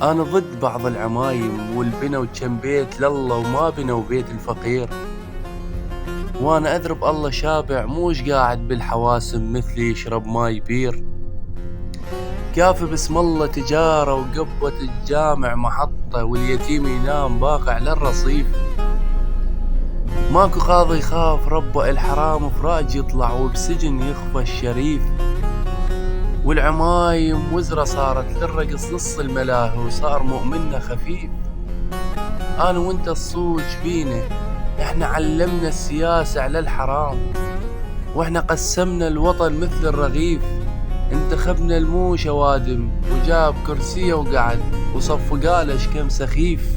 أنا ضد بعض العمايم والبنوا كم بيت لله وما بنوا بيت الفقير. وأنا أدرب الله شابع موش قاعد بالحواسم مثلي يشرب ماي بير. كافي باسم الله تجارة وقبة الجامع محطة واليتيم ينام باقع للرصيف. ماكو قاضي يخاف ربه الحرام فراج يطلع وبسجن يخفى الشريف. والعمايم وزرة صارت للرقص نص الملاهي وصار مؤمننا خفيف. أنا وانت الصوج بينا، احنا علمنا السياسة على الحرام، واحنا قسمنا الوطن مثل الرغيف. انتخبنا الموشة وادم وجاب كرسيه وقعد وصفقاله كم سخيف.